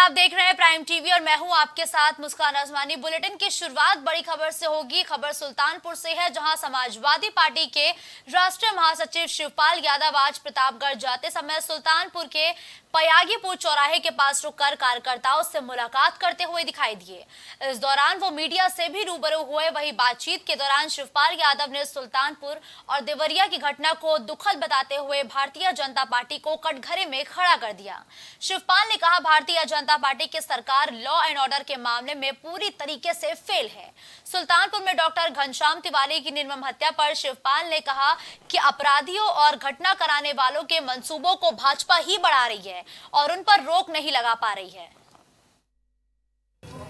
आप देख रहे हैं प्राइम टीवी और मैं हूं आपके साथ मुस्कान आजमानी। बुलेटिन की शुरुआत बड़ी खबर से होगी। खबर सुल्तानपुर से है, जहां समाजवादी पार्टी के राष्ट्रीय महासचिव शिवपाल यादव आज प्रतापगढ़ जाते समय सुल्तानपुर के पयागीपुर चौराहे के पास रुककर कार्यकर्ताओं से मुलाकात करते हुए दिखाई दिए। इस दौरान वो मीडिया से भी रूबरू हुए। वहीं बातचीत के दौरान शिवपाल यादव ने सुल्तानपुर और देवरिया की घटना को दुखद बताते हुए भारतीय जनता पार्टी को कटघरे में खड़ा कर दिया। शिवपाल ने कहा, भारतीय जनता पार्टी की सरकार लॉ एंड ऑर्डर के मामले में पूरी तरीके से फेल है। सुल्तानपुर में डॉक्टर घनश्याम तिवारी की निर्मम हत्या पर शिवपाल ने कहा कि अपराधियों और घटना कराने वालों के मंसूबों को भाजपा ही बढ़ा रही है और उन पर रोक नहीं लगा पा रही है।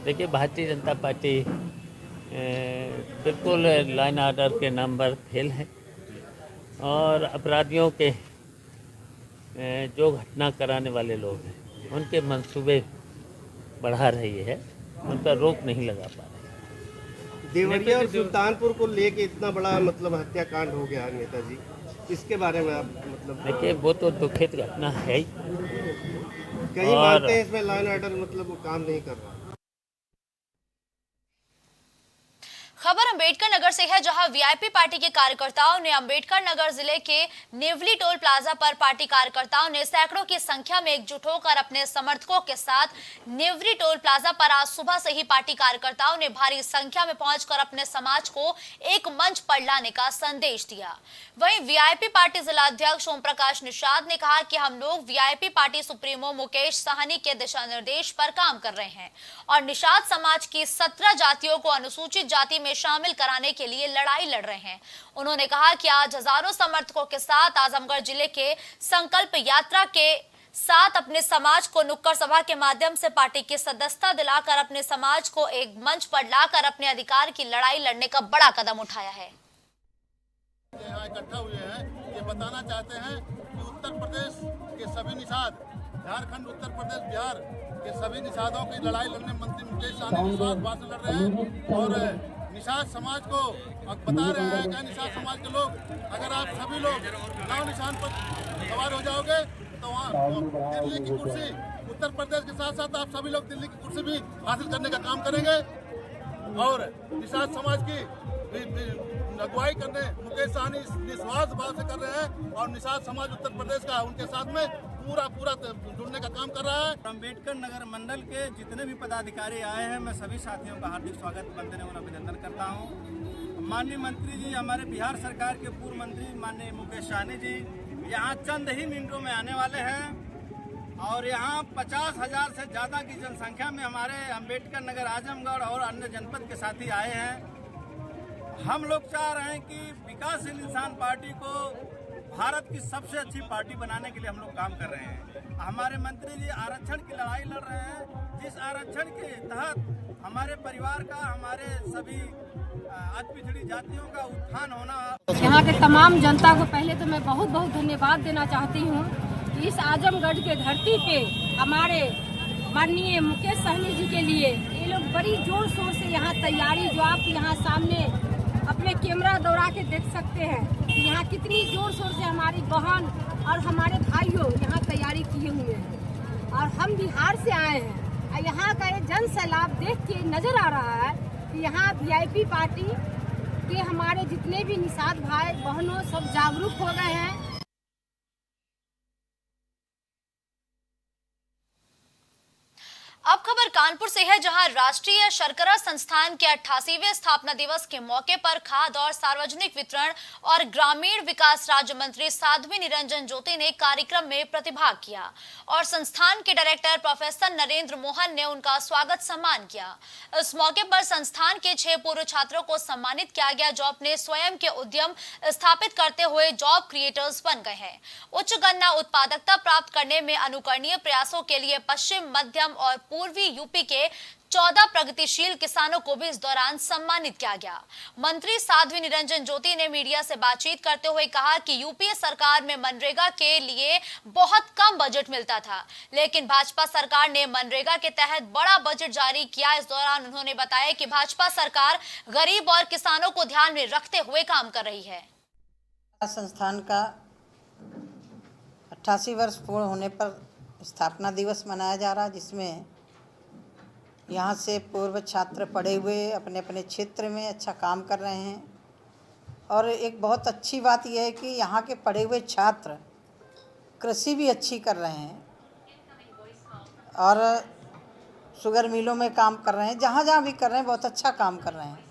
देखिए, भारतीय जनता पार्टी बिल्कुल लॉ एंड ऑर्डर के नाम पर फेल है और अपराधियों के जो घटना कराने वाले लोग हैं उनके मंसूबे बढ़ा रही है, उन पर रोक नहीं लगा पा रही। देवरिया और सुल्तानपुर को लेके इतना बड़ा हत्याकांड हो गया नेताजी, इसके बारे में आप देखिए, वो तो दुखित घटना है ही। कहीं मानते हैं इसमें लॉ एंड ऑर्डर वो काम नहीं कर रहा। खबर अंबेडकर नगर से है, जहां वीआईपी पार्टी के कार्यकर्ताओं ने अंबेडकर नगर जिले के नेवली टोल प्लाजा पर पार्टी कार्यकर्ताओं ने सैकड़ों की संख्या में एकजुट होकर अपने समर्थकों के साथ नेवली टोल प्लाजा पर आज सुबह से ही पार्टी कार्यकर्ताओं ने भारी संख्या में पहुंचकर अपने समाज को एक मंच पर लाने का संदेश दिया। वहीं वीआईपी पार्टी जिला अध्यक्ष ओम प्रकाश निषाद ने कहा कि हम लोग VIP party supremo Mukesh Sahni के दिशा निर्देश पर काम कर रहे हैं और निषाद समाज की 17 जातियों को अनुसूचित जाति में शामिल कराने के लिए लड़ाई लड़ रहे हैं। उन्होंने कहा कि आज हजारों समर्थकों के साथ आजमगढ़ जिले के संकल्प यात्रा के साथ अपने समाज को नुक्कड़ सभा के माध्यम से पार्टी की सदस्यता दिलाकर अपने समाज को एक मंच पर लाकर अपने अधिकार की लड़ाई लड़ने का बड़ा कदम उठाया है। यहाँ इकट्ठा हुए हैं, ये बताना चाहते हैं कि उत्तर प्रदेश के सभी निषाद, झारखंड, उत्तर प्रदेश, बिहार के सभी निषादों की लड़ाई लड़ने मंत्री मुकेश सहनी निषाद भाषण लड़ रहे हैं और निषाद समाज को बता रहे हैं कि निषाद समाज के लोग, अगर आप सभी लोग नौ निशान पर सवार हो जाओगे तो वहाँ दिल्ली की कुर्सी, उत्तर प्रदेश के साथ साथ आप सभी लोग दिल्ली की कुर्सी भी हासिल करने का काम करेंगे। और निषाद समाज की अगुवाई करने मुकेश सहनी निस्वार्थ भाव से कर रहे हैं और निषाद समाज उत्तर प्रदेश का उनके साथ में पूरा जुड़ने का काम कर रहा है। अम्बेडकर नगर मंडल के जितने भी पदाधिकारी आए हैं, मैं सभी साथियों का हार्दिक स्वागत, वंदन एवं अभिनंदन करता हूं। माननीय मंत्री जी, हमारे बिहार सरकार के पूर्व मंत्री माननीय मुकेश सहनी जी यहां चंद ही मिनटों में आने वाले हैं और यहां 50,000 से ज़्यादा की जनसंख्या में हमारे अम्बेडकर नगर, आजमगढ़ और अन्य जनपद के साथी आए हैं। हम लोग चाह रहे हैं कि विकासशील इंसान पार्टी को भारत की सबसे अच्छी पार्टी बनाने के लिए हम लोग काम कर रहे हैं। हमारे मंत्री जी आरक्षण की लड़ाई लड़ रहे हैं, जिस आरक्षण के तहत हमारे परिवार का, हमारे सभी पिछड़ी जातियों का उत्थान होना। यहाँ के तमाम जनता को पहले तो मैं बहुत बहुत धन्यवाद देना चाहती हूँ कि इस आजमगढ़ के धरती पे हमारे माननीय मुकेश सहनी जी के लिए ये लोग बड़ी जोर शोर से यहाँ तैयारी, जो आप यहाँ सामने अपने कैमरा दौड़ा के देख सकते हैं कि यहाँ कितनी जोर शोर से हमारी बहन और हमारे भाइयों यहाँ तैयारी किए हुए हैं। और हम बिहार से आए हैं और यहाँ का ये जन सैलाब देख के नजर आ रहा है कि यहाँ वीआईपी पार्टी के हमारे जितने भी निषाद भाई बहनों सब जागरूक हो गए हैं। अब खबर कानपुर से है, जहां राष्ट्रीय शर्करा संस्थान के 88वें स्थापना दिवस के मौके पर खाद्य और सार्वजनिक वितरण और ग्रामीण विकास राज्य मंत्री साध्वी निरंजन ज्योति ने कार्यक्रम में प्रतिभाग किया और संस्थान के डायरेक्टर प्रोफेसर नरेंद्र मोहन ने उनका स्वागत सम्मान किया। इस मौके पर संस्थान के 6 पूर्व छात्रों को सम्मानित किया गया, जो अपने स्वयं के उद्यम स्थापित करते हुए जॉब क्रिएटर्स बन गए हैं। उच्च गन्ना उत्पादकता प्राप्त करने में अनुकरणीय प्रयासों के लिए पश्चिम, मध्यम और पूर्वी यूपी के 14 प्रगतिशील किसानों को भी इस दौरान सम्मानित किया गया। मंत्री साध्वी निरंजन ज्योति ने मीडिया से बातचीत करते हुए कहा कि यूपीए सरकार में मनरेगा के लिए बहुत कम बजट मिलता था, लेकिन भाजपा सरकार ने मनरेगा के तहत बड़ा बजट जारी किया। इस दौरान उन्होंने बताया कि भाजपा सरकार गरीब और किसानों को ध्यान में रखते हुए काम कर रही है। संस्थान का 88 वर्ष पूर्ण होने पर स्थापना दिवस मनाया जा रहा है, जिसमें यहाँ से पूर्व छात्र पढ़े हुए अपने अपने क्षेत्र में अच्छा काम कर रहे हैं। और एक बहुत अच्छी बात यह है कि यहाँ के पढ़े हुए छात्र कृषि भी अच्छी कर रहे हैं और शुगर मिलों में काम कर रहे हैं। जहाँ जहाँ भी कर रहे हैं बहुत अच्छा काम कर रहे हैं।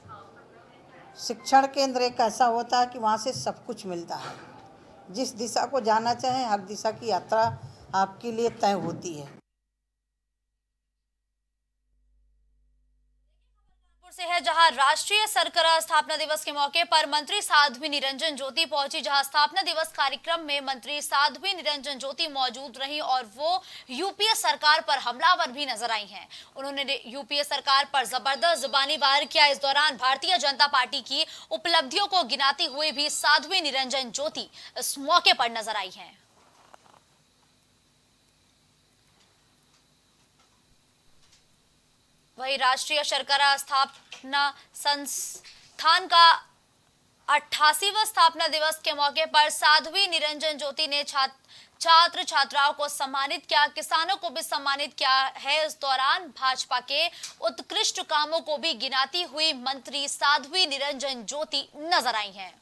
शिक्षण केंद्र एक ऐसा होता है कि वहाँ से सब कुछ मिलता है। जिस दिशा को जाना चाहें हर दिशा की यात्रा आपके लिए तय होती है। से है जहां राष्ट्रीय शर्करा स्थापना दिवस के मौके पर मंत्री साध्वी निरंजन ज्योति पहुंची, जहां स्थापना दिवस कार्यक्रम में मंत्री साध्वी निरंजन ज्योति मौजूद रही और वो यूपीए सरकार पर हमलावर भी नजर आई हैं। उन्होंने यूपीए सरकार पर जबरदस्त जुबानी वार किया। इस दौरान भारतीय जनता पार्टी की उपलब्धियों को गिनाती हुए भी साध्वी निरंजन ज्योति इस मौके पर नजर आई हैं। वही राष्ट्रीय शर्करा स्थापना संस्थान का 88वां स्थापना दिवस के मौके पर साध्वी निरंजन ज्योति ने छात्र छात्राओं को सम्मानित किया, किसानों को भी सम्मानित किया है। इस दौरान भाजपा के उत्कृष्ट कामों को भी गिनाती हुई मंत्री साध्वी निरंजन ज्योति नजर आई हैं।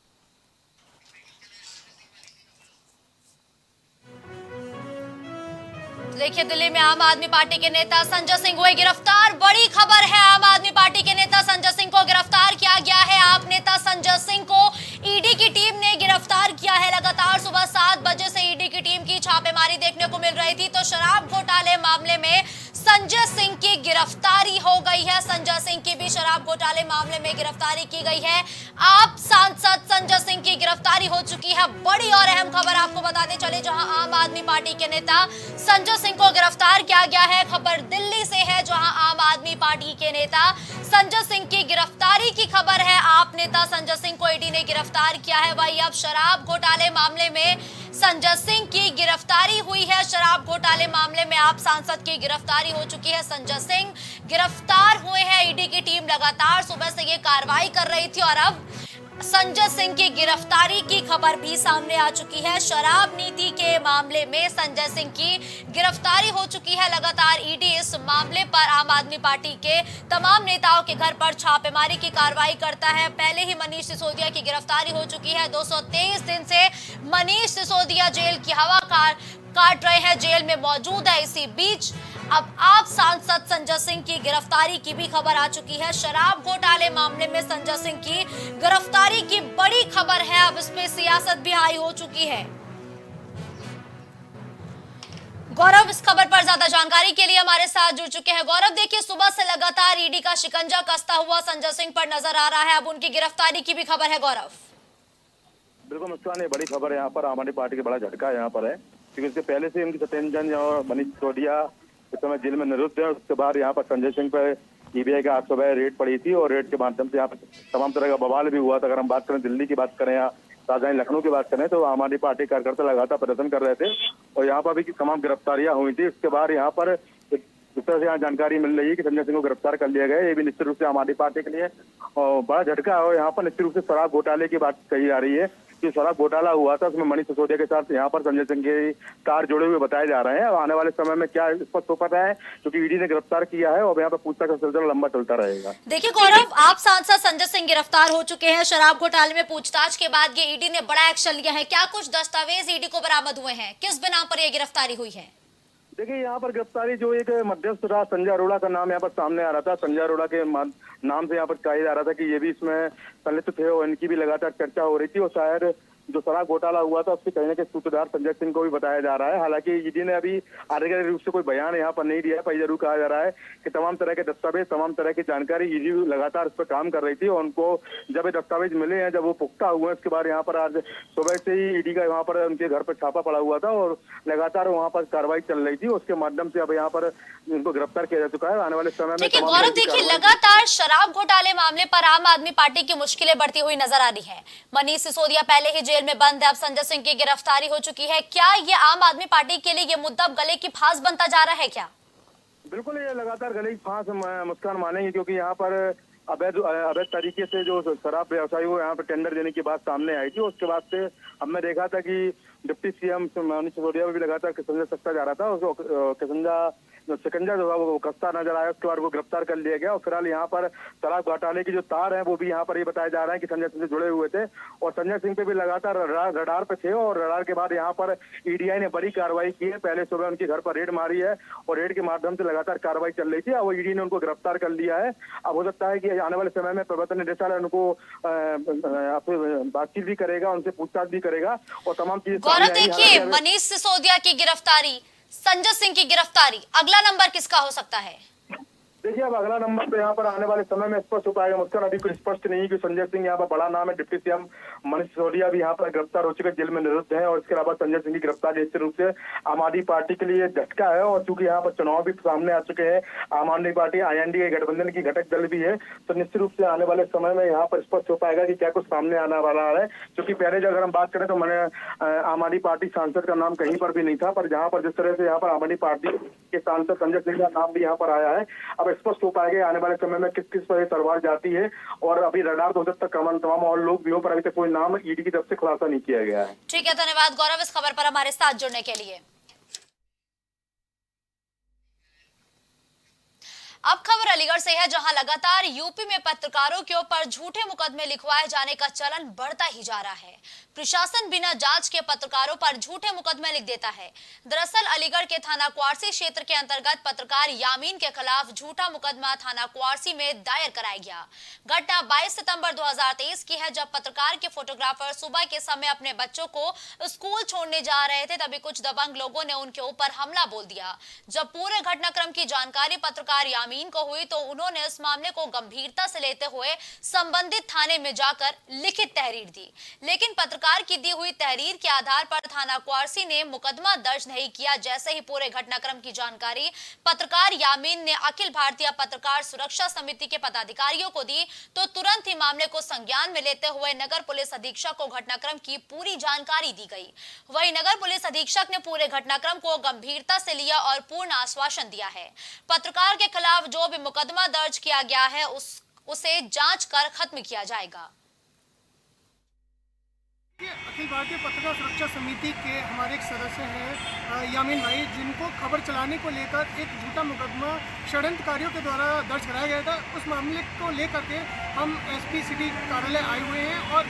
देखिए, दिल्ली में आम आदमी पार्टी के नेता संजय सिंह हुए गिरफ्तार। बड़ी खबर है, आम आदमी पार्टी के नेता संजय सिंह को गिरफ्तार किया गया है। आप नेता संजय सिंह को ईडी की टीम ने गिरफ्तार किया है। लगातार सुबह 7 बजे से ईडी की टीम की छापेमारी देखने को मिल रही थी, तो शराब घोटाले मामले में संजय सिंह की गिरफ्तारी हो गई है। संजय सिंह की भी शराब घोटाले मामले में गिरफ्तारी की गई है। आप सांसद संजय सिंह की गिरफ्तारी हो चुकी है। बड़ी और अहम खबर आपको बताते चले, जहां आम आदमी पार्टी के नेता संजय सिंह को गिरफ्तार किया गया है। खबर दिल्ली से है, जहां आम आदमी पार्टी के नेता संजय सिंह की गिरफ्तारी की खबर है। आप नेता संजय सिंह को ईडी ने गिरफ्तार किया है। वही अब शराब घोटाले मामले में संजय सिंह की गिरफ्तारी हुई है। शराब घोटाले मामले में आप सांसद की गिरफ्तारी हो चुकी है। संजय सिंह गिरफ्तार हुए हैं। ईडी की टीम लगातार सुबह से ये कार्रवाई कर रही थी और अब संजय सिंह की गिरफ्तारी की खबर भी सामने आ चुकी है। शराब नीति के मामले में संजय सिंह की गिरफ्तारी हो चुकी है। लगातार ईडी इस मामले पर आम आदमी पार्टी के तमाम नेताओं के घर पर छापेमारी की कार्रवाई करता है। पहले ही मनीष सिसोदिया की गिरफ्तारी हो चुकी है। 223 दिन से मनीष सिसोदिया जेल की हवा काट रहे हैं, जेल में मौजूद है। इसी बीच अब आप सांसद संजय सिंह की गिरफ्तारी की भी खबर आ चुकी है। शराब घोटाले मामले में संजय सिंह की गिरफ्तारी की बड़ी खबर है। अब इसमें सियासत भी हाई हो चुकी है। गौरव इस खबर पर ज्यादा जानकारी के लिए हमारे साथ जुड़ चुके हैं। गौरव, देखिए, सुबह से लगातार ईडी का शिकंजा कसता हुआ संजय सिंह पर नजर आ रहा है। अब उनकी गिरफ्तारी की भी खबर है। गौरव, बिल्कुल मुस्कान, ये बड़ी खबर है। यहाँ पर आम आदमी पार्टी का बड़ा झटका यहाँ पर है, क्योंकि इसके पहले से उनकी सत्येंद्र जैन और मनीष सिसोदिया इस समय जेल में निरुद्ध है। उसके बाद यहाँ पर संजय सिंह पर सीबीआई का आज सुबह रेड पड़ी थी और रेड के माध्यम से यहाँ पर तमाम तरह का बवाल भी हुआ था। अगर हम बात करें दिल्ली की बात करें या राजधानी लखनऊ की बात करें, तो आम आदमी पार्टी कार्यकर्ता लगातार प्रदर्शन कर रहे थे और यहाँ पर भी तमाम गिरफ्तारियां हुई थी। इसके बाद यहाँ पर जिस तरह से यहाँ जानकारी मिल रही है कि संजय सिंह को गिरफ्तार कर लिया गया, ये भी निश्चित रूप से आम आदमी पार्टी के लिए बड़ा झटका है। और यहाँ पर निश्चित रूप से शराब घोटाले की बात कही जा रही है कि शराब घोटाला हुआ था, उसमें मनीष सिसोदिया के साथ यहाँ पर संजय सिंह के तार जुड़े हुए बताए जा रहे हैं। और आने वाले समय में क्या स्पष्ट हो पता है, क्योंकि ईडी ने गिरफ्तार किया है और यहाँ पर पूछताछ का सिलसिला लंबा चलता रहेगा। देखिए गौरव, आप सांसद संजय सिंह गिरफ्तार हो चुके हैं। शराब घोटाले में पूछताछ के बाद ये ईडी ने बड़ा एक्शन लिया है। क्या कुछ दस्तावेज ईडी को बरामद हुए हैं? किस बिना पर यह गिरफ्तारी हुई है? देखिए, यहाँ पर गिरफ्तारी जो एक मध्यस्थ था, संजय अरोड़ा का नाम यहाँ पर सामने आ रहा था। संजय अरोड़ा के नाम से यहाँ पर कहा जा रहा था कि ये भी इसमें संलिप्त थे और इनकी भी लगातार चर्चा हो रही थी। और शायद जो शराब घोटाला हुआ था उसके कहीं ना कहीं सूत्रधार संजय सिंह को भी बताया जा रहा है। हालांकि ईडी ने अभी आधिकारिक रूप से कोई बयान यहाँ पर नहीं दिया है, पर जरूर कहा जा रहा है कि तमाम तरह के दस्तावेज, तमाम तरह की जानकारी ईडी लगातार इस पर काम कर रही थी और उनको जब ये दस्तावेज मिले हैं, जब वो पुख्ता हुए, उसके बाद यहाँ पर आज सुबह से ही ईडी का वहाँ पर उनके घर पर छापा पड़ा हुआ था और लगातार वहाँ पर कार्रवाई चल रही थी। उसके माध्यम से अब यहाँ पर उनको गिरफ्तार किया जा चुका है। आने वाले समय में गौरव, देखिए, लगातार शराब घोटाले मामले पर आम आदमी पार्टी की मुश्किलें बढ़ती हुई नजर आ रही है। मनीष सिसोदिया पहले ही जेल में बंद है, अब संजय सिंह की गिरफ्तारी हो चुकी है। क्या ये आम आदमी पार्टी के लिए ये मुद्दा गले की फांस बनता जा रहा है क्या? बिल्कुल, ये लगातार गले की फांस मुस्कान मानेंगे, क्योंकि यहाँ पर अवैध तरीके से जो शराब व्यवसायी को यहाँ पर टेंडर देने की बात सामने आई थी। उसके बाद से हमने देखा था कि डिप्टी सीएम मनीष सिसोदिया भी लगातार शिकंजा कसता जा रहा था। उसको शिकंजा जो है वो कसता नजर आया। उसके बाद वो गिरफ्तार कर लिया गया और फिलहाल यहाँ पर शराब घोटाले की जो तार है वो भी यहाँ पर ये बताया जा रहा है कि संजय सिंह से जुड़े हुए थे और संजय सिंह पे भी लगातार रडार पे थे और रडार के बाद यहाँ पर ईडीआई ने बड़ी कार्रवाई की है। पहले सुबह उनके घर पर रेड मारी है और रेड के माध्यम से लगातार कार्रवाई चल रही थी। अब वो ईडी ने उनको गिरफ्तार कर लिया है। अब हो सकता है कि आने वाले समय में प्रवर्तन निदेशालय उनको बातचीत भी करेगा, उनसे पूछताछ भी करेगा और तमाम चीजें। गौरव, देखिए मनीष सिसोदिया की गिरफ्तारी, संजय सिंह की गिरफ्तारी, अगला नंबर किसका हो सकता है? देखिए अब अगला नंबर तो यहाँ पर आने वाले समय में स्पष्ट हो पाएगा। मुझको अभी कुछ स्पष्ट नहीं कि संजय सिंह यहाँ पर बड़ा नाम है। डिप्टी सीएम मनीष सिसोदिया भी यहाँ पर गिरफ्तार हो चुके, जेल में निरुद्ध है और इसके अलावा संजय सिंह की गिरफ्तारी निश्चित रूप से आम आदमी पार्टी के लिए झटका है और चूंकि यहाँ पर चुनाव भी सामने आ चुके हैं, आम आदमी पार्टी INDA गठबंधन की घटक दल भी है, तो निश्चित रूप से आने वाले समय में यहाँ पर स्पष्ट हो पाएगा कि क्या कुछ सामने आने वाला है। क्योंकि पहले जो अगर हम बात करें तो मैंने आम आदमी पार्टी सांसद का नाम कहीं पर भी नहीं था, पर जहाँ पर जिस तरह से यहाँ पर आम आदमी पार्टी के सांसद संजय सिंह का नाम भी यहाँ पर आया है, अब स्पष्ट हो पाएगा आने वाले समय में किस किस पर तलवार जाती है। और अभी रडार तो तक तमाम और लोग भी हो, पर अभी तक कोई नाम ईडी की तरफ से खुलासा नहीं किया गया है। ठीक है, धन्यवाद गौरव इस खबर पर हमारे साथ जुड़ने के लिए। अब खबर अलीगढ़ से है, जहां लगातार यूपी में पत्रकारों के ऊपर झूठे मुकदमे लिखवाए जाने का चलन बढ़ता ही जा रहा है। प्रशासन बिना जांच के पत्रकारों पर झूठे मुकदमे लिख देता है। दरअसल अलीगढ़ के थाना क्वारसी क्षेत्र के अंतर्गत पत्रकार यामीन के खिलाफ झूठा मुकदमा थाना क्वारसी में दायर कराया गया। घटना 22 सितंबर 2023 की है, जब पत्रकार के फोटोग्राफर सुबह के समय अपने बच्चों को स्कूल छोड़ने जा रहे थे, तभी कुछ दबंग लोगों ने उनके ऊपर हमला बोल दिया। जब पूरे घटनाक्रम की जानकारी पत्रकार यामीन को हुई तो उन्होंने इस मामले को गंभीरता से लेते हुए संबंधित थाने में जाकर लिखित तहरीर दी, लेकिन पत्रकार की दी हुई तहरीर के आधार पर थाना क्वारसी ने मुकदमा दर्ज नहीं किया। जैसे ही पूरे घटनाक्रम की जानकारी पत्रकार यामीन ने अखिल भारतीय पत्रकार सुरक्षा समिति के पदाधिकारियों को दी तो तुरंत ही मामले को संज्ञान में लेते हुए नगर पुलिस अधीक्षक को घटनाक्रम की पूरी जानकारी दी गई। वहीं नगर पुलिस अधीक्षक ने पूरे घटनाक्रम को गंभीरता से लिया और पूर्ण आश्वासन दिया है। पत्रकार के खिलाफ जो भी मुकदमा दर्ज किया गया है उसे जांच कर खत्म किया जाएगा। अखिल भारतीय पत्रकार सुरक्षा समिति के हमारे एक सदस्य हैं यामीन भाई, जिनको खबर चलाने को लेकर एक झूठा मुकदमा षड्यंत्रकारियों के द्वारा दर्ज कराया गया था। उस मामले को लेकर के हम SP सिटी कार्यालय आए हुए हैं और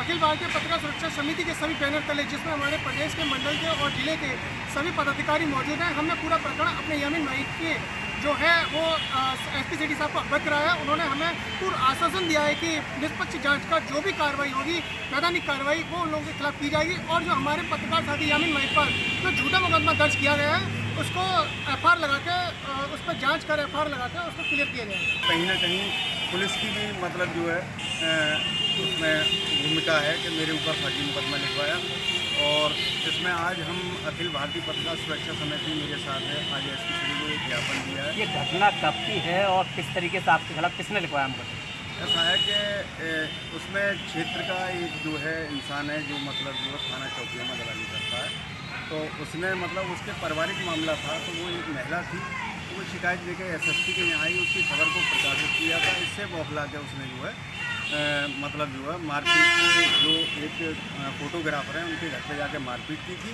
अखिल भारतीय पत्रकार सुरक्षा समिति के सभी बैनर तले, जिसमें हमारे प्रदेश के मंडल के और जिले के सभी पदाधिकारी मौजूद हैं, हमने पूरा प्रकरण अपने यामीन भाई के जो है वो SP सिटी साहब को अवगत कराया। उन्होंने हमें पूर्ण आश्वासन दिया है कि निष्पक्ष जांच का जो भी कार्रवाई होगी, वैधानिक कार्रवाई, वो उन लोगों के खिलाफ की जाएगी और जो हमारे पत्रकार साथी यामीन भाई पर जो झूठा मुकदमा दर्ज किया गया है उसको FR लगा के उस पर जाँच कर FR लगा के उसको क्लियर किया जाएगा। कहीं ना कहीं पुलिस की भी मतलब जो है उसमें भूमिका है कि मेरे ऊपर फर्जी मुकदमा लिखवाया और इसमें आज हम अखिल भारतीय पत्रकार सुरक्षा समिति मेरे साथ है, आज SP सिटी को एक ज्ञापन दिया है। ये घटना कब की है और किस तरीके से आपके खिलाफ किसने लिखवाया मुकदमा? ऐसा है कि उसमें क्षेत्र का एक जो है इंसान है जो मतलब जो थाना चौकियों में दलाली करता है, तो उसने मतलब उसके पारिवारिक मामला था, तो वो एक महिला थी, तो वो शिकायत लेकर SSP के यहाँ आई, उसकी खबर को प्रकाशित किया था। इससे बौखला के उसने जो है मतलब जो है मारपीट की, जो एक फोटोग्राफर हैं उनके घर पे जाके मारपीट की थी।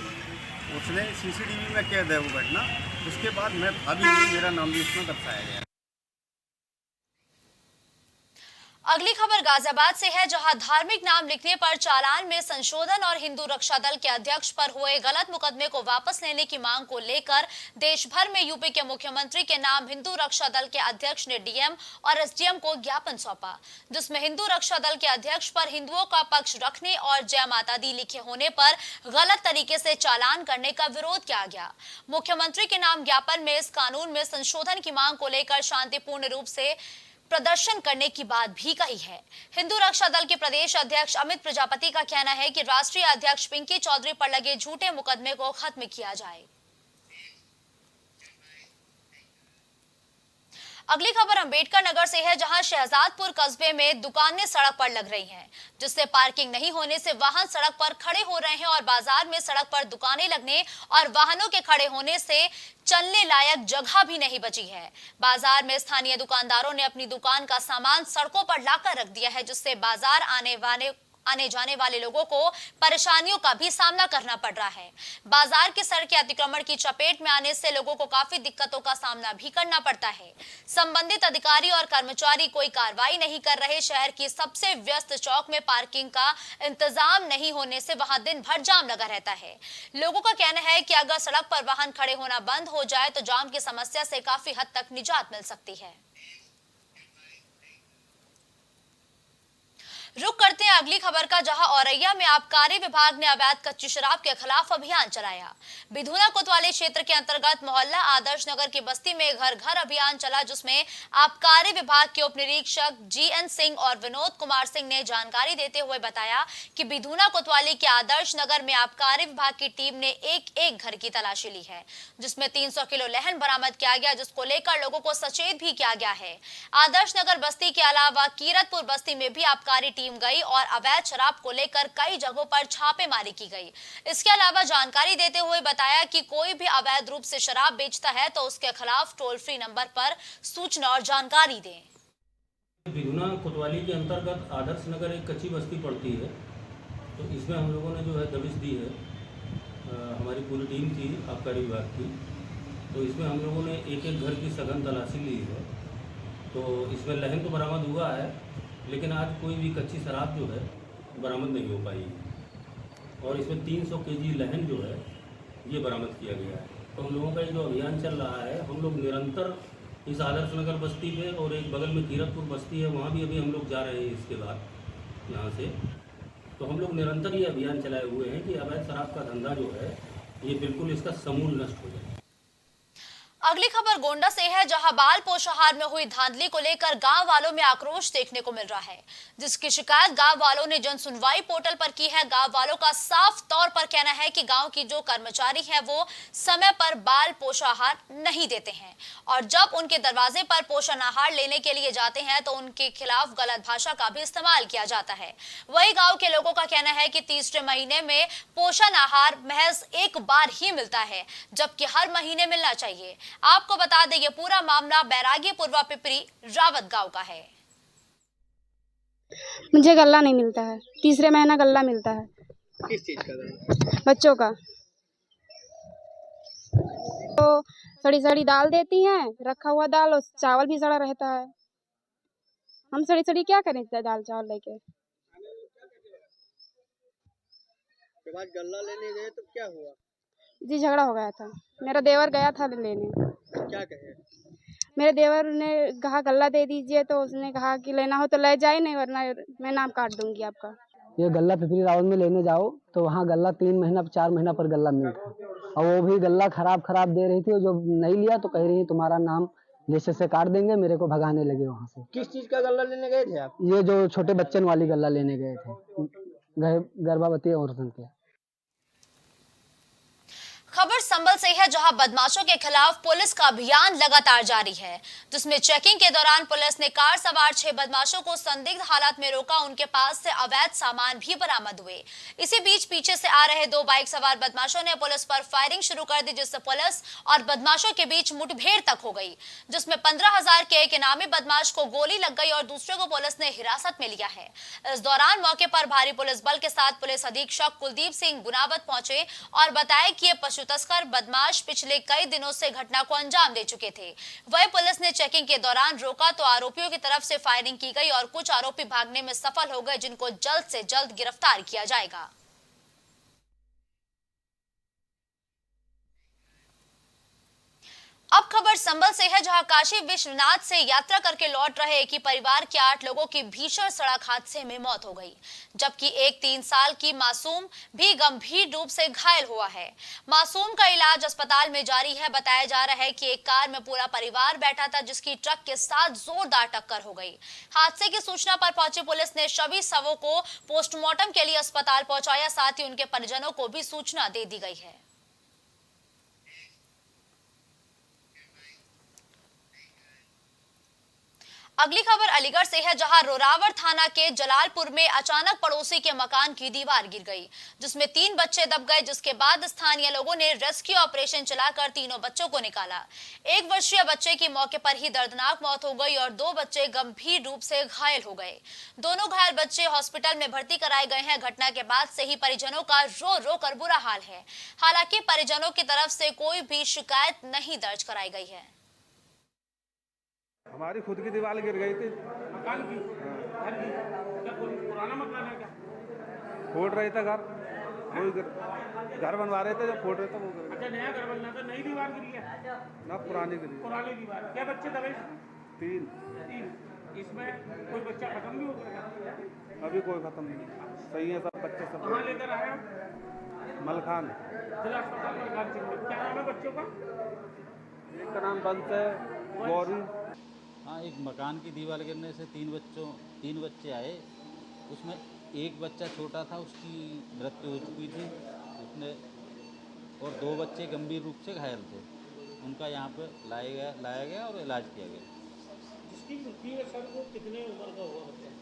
उसने CCTV में कैद है वो घटना। उसके बाद मैं अभी मेरा नाम भी इसमें दर्शाया गया। अगली खबर गाजियाबाद से है, जहां धार्मिक नाम लिखने पर चालान में संशोधन और हिंदू रक्षा दल के अध्यक्ष पर हुए गलत मुकदमे को वापस लेने की मांग को लेकर देश भर में यूपी के मुख्यमंत्री के नाम हिंदू रक्षा दल के अध्यक्ष ने DM और SDM को ज्ञापन सौंपा, जिसमें हिंदू रक्षा दल के अध्यक्ष पर हिंदुओं का पक्ष रखने और जय माता दी लिखे होने पर गलत तरीके से चालान करने का विरोध किया गया। मुख्यमंत्री के नाम ज्ञापन में इस कानून में संशोधन की मांग को लेकर शांतिपूर्ण रूप से प्रदर्शन करने की बात भी कही है। हिंदू रक्षा दल के प्रदेश अध्यक्ष अमित प्रजापति का कहना है कि राष्ट्रीय अध्यक्ष पिंकी चौधरी पर लगे झूठे मुकदमे को खत्म किया जाए। अगली खबर अंबेडकर नगर से है, जहां शहजादपुर कस्बे में दुकानें सड़क पर लग रही हैं, जिससे पार्किंग नहीं होने से वाहन सड़क पर खड़े हो रहे हैं और बाजार में सड़क पर दुकानें लगने और वाहनों के खड़े होने से चलने लायक जगह भी नहीं बची है। बाजार में स्थानीय दुकानदारों ने अपनी दुकान का सामान सड़कों पर लाकर रख दिया है, जिससे बाजार आने जाने वाले लोगों को परेशानियों का भी सामना करना पड़ रहा है। बाजार की सड़कें अतिक्रमण की चपेट में आने से लोगों को काफी दिक्कतों का सामना भी करना पड़ता है। संबंधित अधिकारी और कर्मचारी कोई कार्रवाई नहीं कर रहे। शहर की सबसे व्यस्त चौक में पार्किंग का इंतजाम नहीं होने से वहां दिन भर जाम लगा रहता है। लोगों का कहना है कि अगर सड़क पर वाहन खड़े होना बंद हो जाए तो जाम की समस्या से काफी हद तक निजात मिल सकती है। रुक करते हैं अगली खबर का, जहां औरैया में आबकारी विभाग ने अवैध कच्ची शराब के खिलाफ अभियान चलाया। बिधुना कोतवाली क्षेत्र के अंतर्गत मोहल्ला आदर्श नगर की बस्ती में घर घर अभियान चला, जिसमें आबकारी विभाग के उप निरीक्षक GN सिंह और विनोद कुमार सिंह ने जानकारी देते हुए बताया कि बिधुना कोतवाली के आदर्श नगर में आबकारी विभाग की टीम ने एक घर की तलाशी ली है, जिसमें 300 किलो लहन बरामद किया गया, जिसको लेकर लोगों को सचेत भी किया गया है। आदर्श नगर बस्ती के अलावा कीरतपुर बस्ती में भी आबकारी टीम गई और अवैध शराब को लेकर कई जगहों पर छापेमारी की गई। इसके अलावा जानकारी देते हुए बताया कि कोई भी अवैध रूप से शराब बेचता है तो उसके खिलाफ टोल फ्री नंबर पर सूचना और जानकारी दें। बिधुना कोतवाली के अंतर्गत आदर्श नगर एक कच्ची बस्ती पड़ती है, तो इसमें हम लोगों ने जो है दबिश दी है। हमारी पूरी टीम थी आबकारी विभाग की, तो इसमें हम लोगों ने एक घर की सघन तलाशी ली है। तो इसमें लहन तो बरामद हुआ है, लेकिन आज कोई भी कच्ची शराब जो है बरामद नहीं हो पाई है। और इसमें 300 kg लहन जो है ये बरामद किया गया है। तो हम लोगों का जो अभियान चल रहा है, हम लोग निरंतर इस आदर्श नगर बस्ती पे और एक बगल में कीरतपुर बस्ती है, वहाँ भी अभी हम लोग जा रहे हैं इसके बाद यहाँ से। तो हम लोग निरंतर ये अभियान चलाए हुए हैं कि अवैध शराब का धंधा जो है ये बिल्कुल इसका समूल नष्ट हो जाए। अगली खबर गोंडा से है, जहां बाल पोषाहार में हुई धांधली को लेकर गांव वालों में आक्रोश देखने को मिल रहा है, जिसकी शिकायत गांव वालों ने जन सुनवाई पोर्टल पर की है। गांव वालों का साफ तौर पर कहना है कि गांव की जो कर्मचारी हैं वो समय पर बाल पोषाहार नहीं देते हैं और जब उनके दरवाजे पर पोषण आहार लेने के लिए जाते हैं तो उनके खिलाफ गलत भाषा का भी इस्तेमाल किया जाता है। वही गाँव के लोगों का कहना है कि तीसरे महीने में पोषण आहार महज एक बार ही मिलता है, जबकि हर महीने मिलना चाहिए। आपको बता दें ये पूरा मामला बैरागी पूर्वा पिपरी रावत गांव का है। मुझे गल्ला नहीं मिलता है, तीसरे महीना गल्ला मिलता है। किस चीज का? बच्चों का। तो सड़ी सड़ी दाल देती हैं, रखा हुआ दाल और चावल भी सड़ा रहता है। हम सड़ी सड़ी क्या करें दाल चावल लेके। के बाद गल्ला लेने गए तो क्या हुआ? जी झगड़ा हो गया था। मेरा देवर गया था लेने। क्या कहे? मेरे देवर ने कहा गल्ला दे दीजिए, तो उसने कहा कि लेना हो तो ले जाए, नहीं वरना मैं नाम काट दूंगी आपका। ये गल्ला पिपरी रावत में लेने जाओ तो वहाँ गल्ला 3 महीना 4 महीना पर गल्ला मिलता है, और वो भी गल्ला खराब दे रही थी। और जो नहीं लिया तो कह रही है तुम्हारा नाम लिस्ट से काट देंगे। मेरे को भगाने लगे वहाँ से। किस चीज का गल्ला लेने गए थे आप? ये जो छोटे बच्चन वाली गल्ला लेने गए थे, गर्भवती औरतों के। खबर संभल से है, जहां बदमाशों के खिलाफ पुलिस का अभियान लगातार जारी है, जिसमें चेकिंग के दौरान पुलिस ने कार सवार 6 बदमाशों को संदिग्ध हालात में रोका। उनके पास से अवैध सामान भी बरामद हुए। इसी बीच पीछे से आ रहे 2 बाइक सवार बदमाशों ने पुलिस पर फायरिंग शुरू कर दी, जिससे पुलिस और बदमाशों के बीच मुठभेड़ तक हो गई, जिसमें 15,000 के एक इनामी बदमाश को गोली लग गई और दूसरे को पुलिस ने हिरासत में लिया है। इस दौरान मौके पर भारी पुलिस बल के साथ पुलिस अधीक्षक कुलदीप सिंह गुनावत पहुंचे और बताया कि ये पशु तस्कर बदमाश पिछले कई दिनों से घटना को अंजाम दे चुके थे। वही पुलिस ने चेकिंग के दौरान रोका तो आरोपियों की तरफ से फायरिंग की गई और कुछ आरोपी भागने में सफल हो गए, जिनको जल्द से जल्द गिरफ्तार किया जाएगा। अब खबर संभल से है, जहां काशी विश्वनाथ से यात्रा करके लौट रहे एक ही परिवार के 8 लोगों की भीषण सड़क हादसे में मौत हो गई, जबकि एक 3 साल की मासूम भी गंभीर रूप से घायल हुआ है। मासूम का इलाज अस्पताल में जारी है। बताया जा रहा है कि एक कार में पूरा परिवार बैठा था, जिसकी ट्रक के साथ जोरदार टक्कर हो गई। हादसे की सूचना पर पहुंची पुलिस ने सभी शवों को पोस्टमार्टम के लिए अस्पताल पहुंचाया, साथ ही उनके परिजनों को भी सूचना दे दी गई है। अगली खबर अलीगढ़ से है, जहां रोरावर थाना के जलालपुर में अचानक पड़ोसी के मकान की दीवार गिर गई, जिसमें 3 बच्चे दब गए, जिसके बाद स्थानीय लोगों ने रेस्क्यू ऑपरेशन चलाकर तीनों बच्चों को निकाला। 1 वर्षीय बच्चे की मौके पर ही दर्दनाक मौत हो गई और 2 बच्चे गंभीर रूप से घायल हो गए। दोनों घायल बच्चे हॉस्पिटल में भर्ती कराए गए हैं। घटना के बाद से ही परिजनों का रो रो कर बुरा हाल है। हालांकि परिजनों की तरफ से कोई भी शिकायत नहीं दर्ज कराई गई है। हमारी खुद की दीवार गिर गई थी। मकान की? घर की? क्या पुराना मकान है क्या? फोड़ रहे थे घर, वही घर बनवा रहे थे, जब फोड़ रहे थे वो गिर। अच्छा, नया घर बनना था, नई दीवार गिरी है? ना, पुरानी गिरी। पुरानी दीवार। क्या बच्चे दबे? 3। इसमें कोई बच्चा खत्म नहीं हो गया? अभी कोई खत्म नहीं, सही है सब बच्चे सब। कहाँ लेकर आए? मलखान जिला अस्पताल मलखान से। क्या नाम है बच्चों का? एक का नाम बंस है, गौरी। हाँ, एक मकान की दीवार गिरने से 3 बच्चे आए। उसमें एक बच्चा छोटा था, उसकी मृत्यु हो चुकी थी उसने, और 2 बच्चे गंभीर रूप से घायल थे। उनका यहाँ पे लाया गया और इलाज किया गया। जिसकी मृत्यु है सर, वो कितने उम्र का हुआ बच्चा?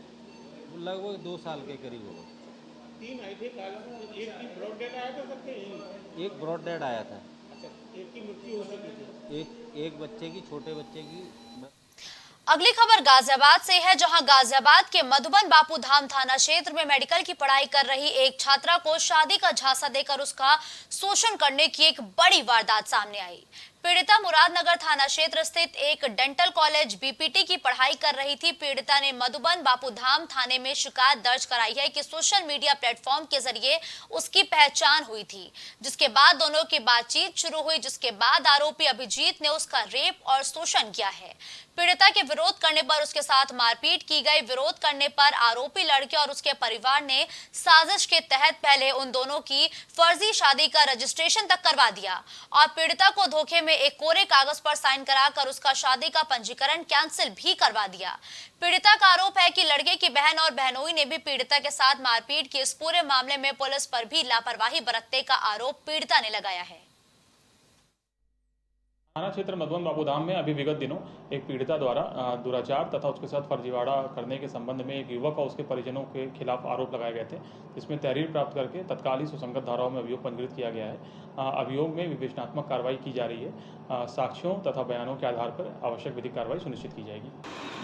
वो लगभग 2 साल के करीब होगा। 3 आए थे, एक की ब्रॉड डेड आया था सबके? एक ब्रॉड डेड आया था। अच्छा, एक की मृत्यु हो सकी थी? एक बच्चे की, छोटे बच्चे की। अगली खबर गाजियाबाद से है, जहां गाजियाबाद के मधुबन बापू धाम थाना क्षेत्र में मेडिकल की पढ़ाई कर रही एक छात्रा को शादी का झांसा देकर उसका शोषण करने की एक बड़ी वारदात सामने आई। पीड़िता मुरादनगर थाना क्षेत्र स्थित एक डेंटल कॉलेज बीपीटी की पढ़ाई कर रही थी। पीड़िता ने मधुबन बापू धाम थाने में शिकायत दर्ज कराई है कि सोशल मीडिया प्लेटफॉर्म के जरिए उसकी पहचान हुई थी, जिसके बाद दोनों की बातचीत शुरू हुई, जिसके बाद आरोपी अभिजीत ने उसका रेप और शोषण किया है। पीड़िता के विरोध करने पर उसके साथ मारपीट की गई। विरोध करने पर आरोपी लड़के और उसके परिवार ने साजिश के तहत पहले उन दोनों की फर्जी शादी का रजिस्ट्रेशन तक करवा दिया और पीड़िता को धोखे में एक कोरे कागज पर साइन कराकर उसका शादी का पंजीकरण कैंसिल भी करवा दिया। पीड़िता का आरोप है कि लड़के की बहन और बहनोई ने भी पीड़िता के साथ मारपीट की। इस पूरे मामले में पुलिस पर भी लापरवाही बरतने का आरोप पीड़िता ने लगाया है। थाना क्षेत्र मधुबन बाबूधाम में अभी विगत दिनों एक पीड़िता द्वारा दुराचार तथा उसके साथ फर्जीवाड़ा करने के संबंध में एक युवक और उसके परिजनों के खिलाफ आरोप लगाए गए थे, जिसमें तहरीर प्राप्त करके तत्काल ही सुसंगत धाराओं में अभियोग पंजीकृत किया गया है। अभियोग में विवेचनात्मक कार्रवाई की जा रही है। साक्ष्यों तथा बयानों के आधार पर आवश्यक विधिक कार्रवाई सुनिश्चित की जाएगी।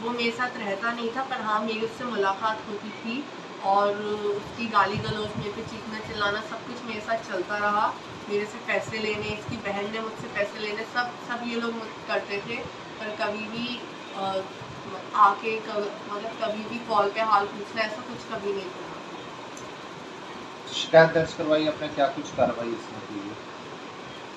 वो मेरे साथ रहता नहीं था, पर हाँ मेरी उससे मुलाकात होती थी और उसकी गाली गलौज, मेरे पे चीखना चिल्लाना सब कुछ मेरे साथ चलता रहा। मेरे से पैसे लेने, इसकी बहन ने मुझसे पैसे लेने, सब ये लोग करते थे। पर कभी भी आके मतलब कभी भी कॉल पे हाल पूछना, ऐसा कुछ कभी नहीं हुआ। शिकायत दर्ज करवाई आपने, क्या कुछ कार्रवाई इसमें हुई है?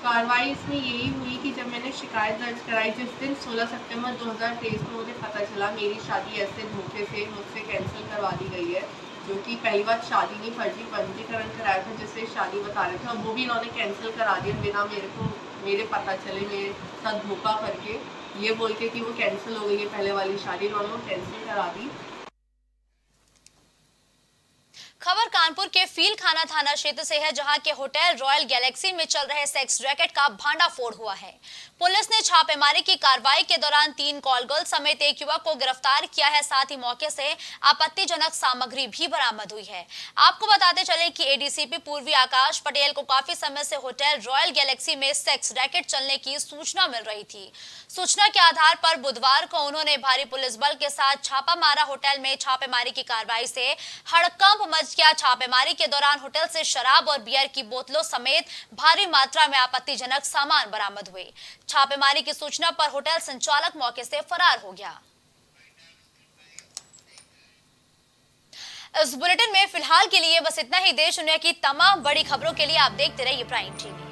कार्रवाई इसमें यही हुई कि जब मैंने शिकायत दर्ज कराई, जिस दिन 16 सितंबर 2023 को मुझे पता चला मेरी शादी ऐसे धोखे से मुझसे कैंसिल करवा दी गई है, जो कि पहली बार शादी नहीं, फर्जी पंजीकरण कराया था जिससे शादी बता रहे थे, और वो भी इन्होंने कैंसिल करा दिया बिना मेरे पता चले, मेरे साथ धोखा करके, ये बोल के कि वो कैंसिल हो गई है पहले वाली शादी, इन्होंने वो कैंसिल करा दी। खबर कानपुर के फील खाना थाना क्षेत्र से है, जहां के होटल रॉयल गैलेक्सी में चल रहे सेक्स रैकेट का भांडाफोड़ हुआ है। पुलिस ने छापेमारी की कार्रवाई के दौरान 3 कॉल गर्ल समेत एक युवक को गिरफ्तार किया है। साथ ही मौके से आपत्तिजनक सामग्री भी बरामद हुई है। आपको बताते चले कि एडीसीपी पूर्वी आकाश पटेल को काफी समय से होटल रॉयल गैलेक्सी में सेक्स रैकेट चलने की सूचना मिल रही थी। सूचना के आधार पर बुधवार को उन्होंने भारी पुलिस बल के साथ छापा मारा। होटल में छापेमारी की कार्रवाई से हड़कंप मच गया। छापेमारी के दौरान होटल से शराब और बियर की बोतलों समेत भारी मात्रा में आपत्तिजनक सामान बरामद हुए। छापेमारी की सूचना पर होटल संचालक मौके से फरार हो गया। इस बुलेटिन में फिलहाल के लिए बस इतना ही। देश दुनिया की तमाम बड़ी खबरों के लिए आप देखते रहिए प्राइम टीवी।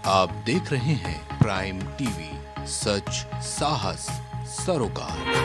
आप देख रहे हैं प्राइम टीवी, सच साहस सरोकार।